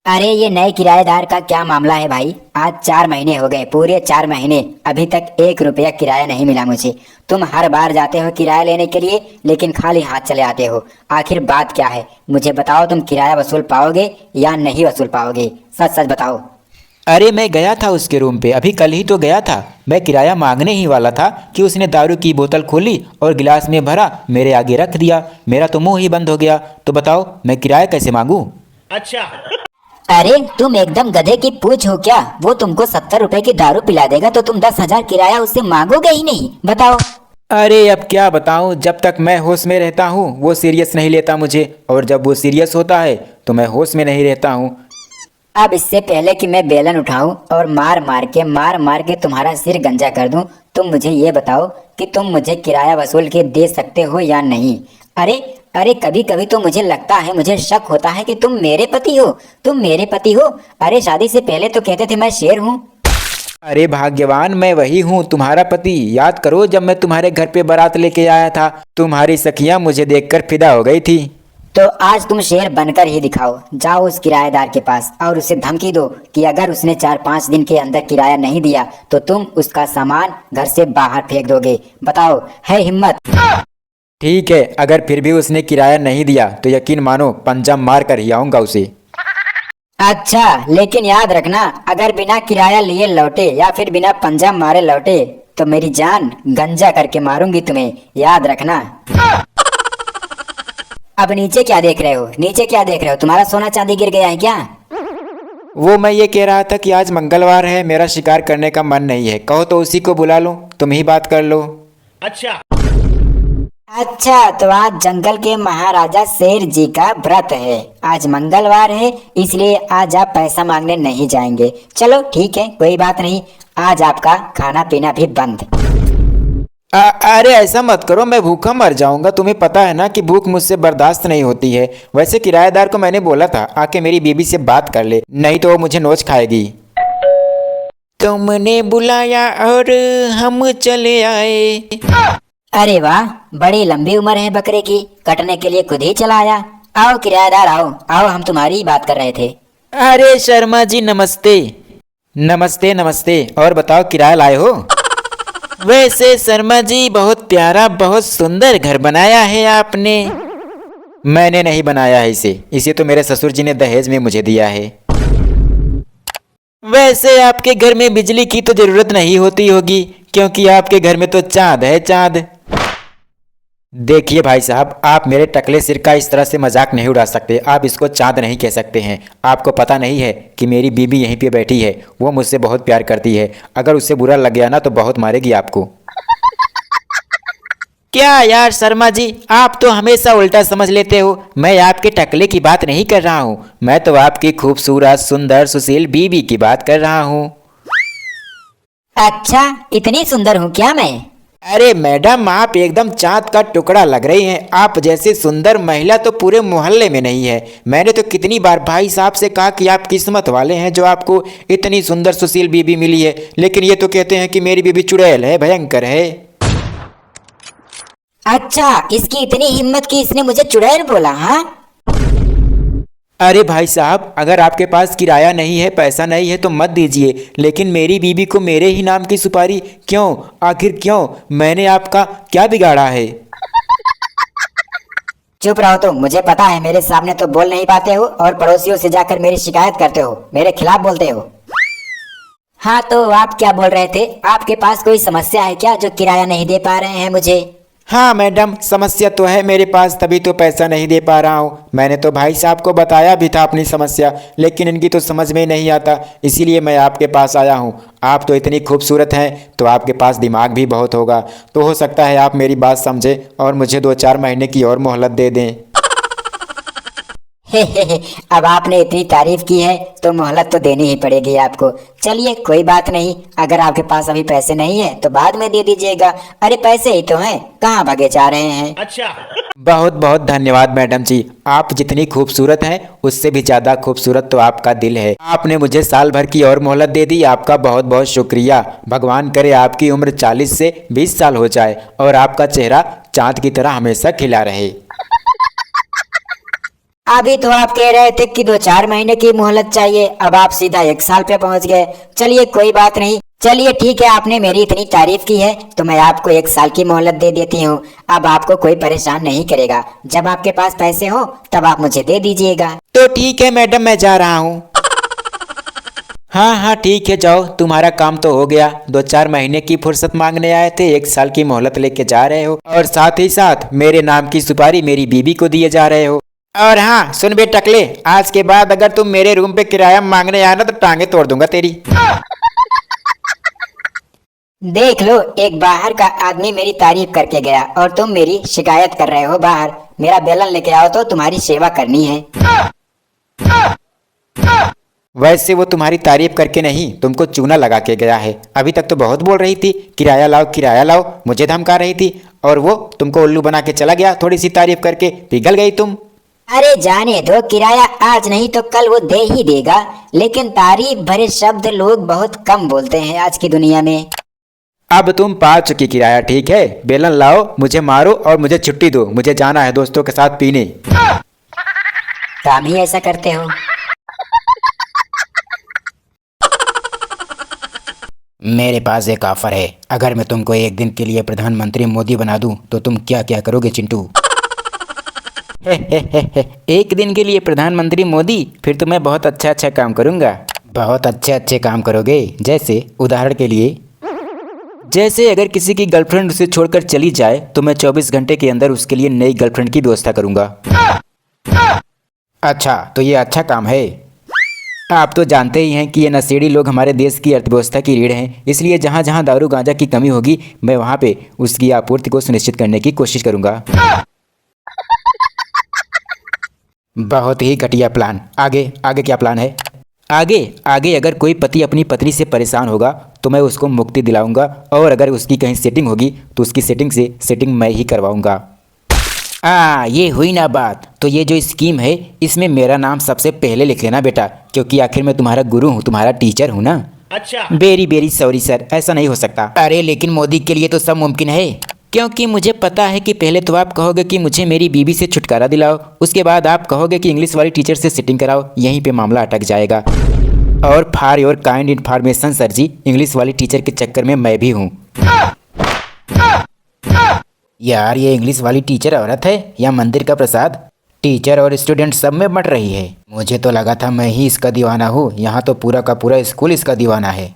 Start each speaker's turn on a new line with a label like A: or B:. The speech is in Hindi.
A: अरे ये नए किराएदार का क्या मामला है भाई। आज 4 महीने हो गए, पूरे 4 महीने अभी तक 1 रुपया किराया नहीं मिला मुझे। तुम हर बार जाते हो किराया लेने के लिए, लेकिन खाली हाथ चले आते हो। आखिर बात क्या है, मुझे बताओ। तुम किराया वसूल पाओगे या नहीं वसूल पाओगे? सच सच बताओ।
B: अरे मैं गया था उसके रूम पे, अभी कल ही तो गया था। मैं किराया मांगने ही वाला था कि उसने दारू की बोतल खोली और गिलास में भरा, मेरे आगे रख दिया। मेरा तो मुंह ही बंद हो गया। तो बताओ मैं किराया कैसे मांगूं?
C: अच्छा।
A: अरे तुम एकदम गधे की पूछ हो क्या? वो तुमको 70 रुपए की दारू पिला देगा तो तुम 10,000 किराया उससे मांगोगे ही नहीं? बताओ।
B: अरे अब क्या बताऊं, जब तक मैं होश में रहता हूं वो सीरियस नहीं लेता मुझे, और जब वो सीरियस होता है तो मैं होश में नहीं रहता हूं।
A: अब इससे पहले कि मैं बेलन उठाऊं और मार मार के तुम्हारा सिर गंजा कर दूं, तुम मुझे ये बताओ कि तुम मुझे किराया वसूल के दे सकते हो या नहीं? अरे अरे कभी कभी तो मुझे लगता है, मुझे शक होता है कि तुम मेरे पति हो। तुम मेरे पति हो? अरे शादी से पहले तो कहते थे मैं शेर हूँ।
B: अरे भाग्यवान, मैं वही हूँ, तुम्हारा पति। याद करो जब मैं तुम्हारे घर पे बारात लेके आया था, तुम्हारी सखियां मुझे देखकर फिदा हो गई थी।
A: तो आज तुम शेर बनकर ही दिखाओ। जाओ उस किराएदार के पास और उसे धमकी दो कि अगर उसने 4-5 दिन के अंदर किराया नहीं दिया तो तुम उसका सामान घर से बाहर फेंक दोगे। बताओ, है हिम्मत?
B: ठीक है, अगर फिर भी उसने किराया नहीं दिया तो यकीन मानो पंजा मार कर ही आऊंगा उसे।
A: अच्छा, लेकिन याद रखना, अगर बिना किराया लिए लौटे या फिर बिना पंजा मारे लौटे तो मेरी जान गंजा करके मारूंगी तुम्हें। याद रखना। अब नीचे क्या देख रहे हो? नीचे क्या देख रहे हो? तुम्हारा सोना चांदी गिर गया है क्या?
B: वो मैं ये कह रहा था कि आज मंगलवार है, मेरा शिकार करने का मन नहीं है। कहो तो उसी को बुला लो, तुम ही बात कर लो।
C: अच्छा।
A: अच्छा, तो आज जंगल के महाराजा शेर जी का व्रत है। आज मंगलवार है, इसलिए आज आप पैसा मांगने नहीं जाएंगे। चलो ठीक है, कोई बात नहीं। आज आपका खाना पीना भी बंद।
B: अरे ऐसा मत करो, मैं भूखा मर जाऊंगा। तुम्हें पता है ना कि भूख मुझसे बर्दाश्त नहीं होती है। वैसे किराएदार को मैंने बोला था आके मेरी बीबी से बात कर ले, नहीं तो वो मुझे नोच खाएगी। तुमने बुलाया और हम चले आए।
A: अरे वाह, बड़ी लंबी उम्र है बकरे की, कटने के लिए खुद ही चला आया। आओ किराएदार, आओ आओ, हम तुम्हारी ही बात कर रहे थे।
B: अरे शर्मा जी नमस्ते। नमस्ते नमस्ते, और बताओ किराया लाए हो? वैसे शर्मा जी बहुत प्यारा बहुत सुंदर घर बनाया है आपने। मैंने नहीं बनाया है इसे तो मेरे ससुर जी ने दहेज में मुझे दिया है। वैसे आपके घर में बिजली की तो जरूरत नहीं होती होगी, क्योंकि आपके घर में तो चांद है, चांद। देखिए भाई साहब, आप मेरे टकले सिर का इस तरह से मजाक नहीं उड़ा सकते। आप इसको चांद नहीं कह सकते हैं। आपको पता नहीं है कि मेरी बीबी यहीं पे बैठी है, वो मुझसे बहुत प्यार करती है। अगर उससे बुरा लग गया ना तो बहुत मारेगी आपको। क्या यार शर्मा जी, आप तो हमेशा उल्टा समझ लेते हो। मैं आपके टकले की बात नहीं कर रहा हूँ, मैं तो आपकी खूबसूरत सुंदर सुशील बीबी की बात कर रहा हूँ।
A: अच्छा, इतनी सुंदर हूँ क्या मैं?
B: अरे मैडम, आप एकदम चांद का टुकड़ा लग रही हैं। आप जैसी सुंदर महिला तो पूरे मोहल्ले में नहीं है। मैंने तो कितनी बार भाई साहब से कहा कि आप किस्मत वाले हैं जो आपको इतनी सुंदर सुशील बीबी मिली है, लेकिन ये तो कहते हैं कि मेरी बीबी चुड़ैल है, भयंकर है।
A: अच्छा, इसकी इतनी हिम्मत कि इसने मुझे चुड़ैल बोला? हाँ,
B: अरे भाई साहब, अगर आपके पास किराया नहीं है, पैसा नहीं है तो मत दीजिए, लेकिन मेरी बीबी को मेरे ही नाम की सुपारी क्यों? आखिर क्यों? मैंने आपका क्या बिगाड़ा है?
A: चुप रहो तुम। मुझे पता है मेरे सामने तो बोल नहीं पाते हो और पड़ोसियों से जाकर मेरी शिकायत करते हो, मेरे खिलाफ बोलते हो। हाँ, तो आप क्या बोल रहे थे? आपके पास कोई समस्या है क्या जो किराया नहीं दे पा रहे हैं मुझे?
B: हाँ मैडम, समस्या तो है मेरे पास, तभी तो पैसा नहीं दे पा रहा हूँ। मैंने तो भाई साहब को बताया भी था अपनी समस्या, लेकिन इनकी तो समझ में नहीं आता, इसीलिए मैं आपके पास आया हूँ। आप तो इतनी खूबसूरत हैं तो आपके पास दिमाग भी बहुत होगा, तो हो सकता है आप मेरी बात समझें और मुझे 2-4 महीने की और मोहलत दे दें।
A: अब आपने इतनी तारीफ की है तो मोहलत तो देनी ही पड़ेगी आपको। चलिए कोई बात नहीं, अगर आपके पास अभी पैसे नहीं है तो बाद में दे दीजिएगा। अरे पैसे ही तो हैं, कहाँ भागे जा रहे हैं?
C: अच्छा।
B: बहुत बहुत धन्यवाद मैडम जी, आप जितनी खूबसूरत हैं उससे भी ज़्यादा खूबसूरत तो आपका दिल है। आपने मुझे साल भर की और मोहलत दे दी, आपका बहुत बहुत शुक्रिया। भगवान करे आपकी उम्र 40 से 20 साल हो जाए और आपका चेहरा चाँद की तरह हमेशा खिला रहे।
A: अभी तो आप कह रहे थे कि 2-4 महीने की मोहलत चाहिए, अब आप सीधा 1 साल पे पहुंच गए। चलिए कोई बात नहीं, चलिए ठीक है, आपने मेरी इतनी तारीफ की है तो मैं आपको 1 साल की मोहलत दे देती हूँ। अब आपको कोई परेशान नहीं करेगा, जब आपके पास पैसे हो तब आप मुझे दे दीजिएगा।
B: तो ठीक है मैडम, मैं जा रहा हूँ। हाँ हाँ ठीक है, जाओ, तुम्हारा काम तो हो गया। 2-4 महीने की फुर्सत मांगने आए थे, 1 साल की मोहलत लेके जा रहे हो, और साथ ही साथ मेरे नाम की सुपारी मेरी बीबी को दिए जा रहे हो। और हाँ सुन बे टकले, आज के बाद अगर तुम मेरे रूम पे किराया मांगने आया ना तो टांगे तोड़ दूंगा तेरी।
A: देख लो, एक बाहर का आदमी मेरी तारीफ करके गया और तुम मेरी शिकायत कर रहे हो बाहर। मेरा बेलन लेके आओ तो तुम्हारी सेवा करनी है।
B: वैसे वो तुम्हारी तारीफ करके नहीं, तुमको चूना लगा के गया है। अभी तक तो बहुत बोल रही थी किराया लाओ, मुझे धमका रही थी, और वो तुमको उल्लू बना के चला गया। थोड़ी सी तारीफ करके पिघल गई तुम।
A: अरे जाने दो, किराया आज नहीं तो कल वो दे ही देगा, लेकिन तारीफ भरे शब्द लोग बहुत कम बोलते हैं आज की दुनिया में।
B: अब तुम पा चुकी किराया, ठीक है? बेलन लाओ, मुझे मारो और मुझे छुट्टी दो, मुझे जाना है दोस्तों के साथ पीने।
A: काम ही ऐसा करते हो।
B: मेरे पास एक ऑफर है, अगर मैं तुमको एक दिन के लिए प्रधानमंत्री मोदी बना दूं तो तुम क्या क्या करोगे चिंटू? एक दिन के लिए प्रधानमंत्री मोदी? फिर तो मैं बहुत अच्छा काम करूंगा। बहुत अच्छे काम करोगे? जैसे उदाहरण के लिए, जैसे अगर किसी की गर्लफ्रेंड उसे छोड़कर चली जाए तो मैं 24 घंटे के अंदर उसके लिए नई गर्लफ्रेंड की व्यवस्था करूंगा। अच्छा, तो ये अच्छा काम है। आप तो जानते ही हैं कि ये नशेड़ी लोग हमारे देश की अर्थव्यवस्था की रीढ़ हैं, इसलिए जहाँ जहाँ दारू गांजा की कमी होगी मैं वहाँ पे उसकी आपूर्ति को सुनिश्चित करने की कोशिश करूंगा। बहुत ही घटिया प्लान। आगे क्या प्लान है? आगे अगर कोई पति अपनी पत्नी से परेशान होगा तो मैं उसको मुक्ति दिलाऊंगा, और अगर उसकी कहीं सेटिंग होगी तो उसकी सेटिंग मैं ही करवाऊंगा। ये हुई ना बात। तो ये जो स्कीम है इसमें मेरा नाम सबसे पहले लिख लेना बेटा, क्योंकि आखिर मैं तुम्हारा गुरु हूँ, तुम्हारा टीचर हूँ ना। अच्छा। वेरी सॉरी सर, ऐसा नहीं हो सकता। अरे लेकिन मोदी के लिए तो सब मुमकिन है, क्योंकि मुझे पता है कि पहले तो आप कहोगे कि मुझे मेरी बीबी से छुटकारा दिलाओ, उसके बाद आप कहोगे कि इंग्लिश वाली टीचर से सिटिंग कराओ, यहीं पे मामला अटक जाएगा। और for your kind information sir ji, English वाली टीचर के चक्कर में मैं भी हूँ। यार ये इंग्लिश वाली टीचर औरत है या मंदिर का प्रसाद? टीचर और स्टूडेंट सब में बट रही है। मुझे तो लगा था मैं ही इसका दीवाना हूँ, यहाँ तो पूरा का पूरा स्कूल इसका दीवाना है।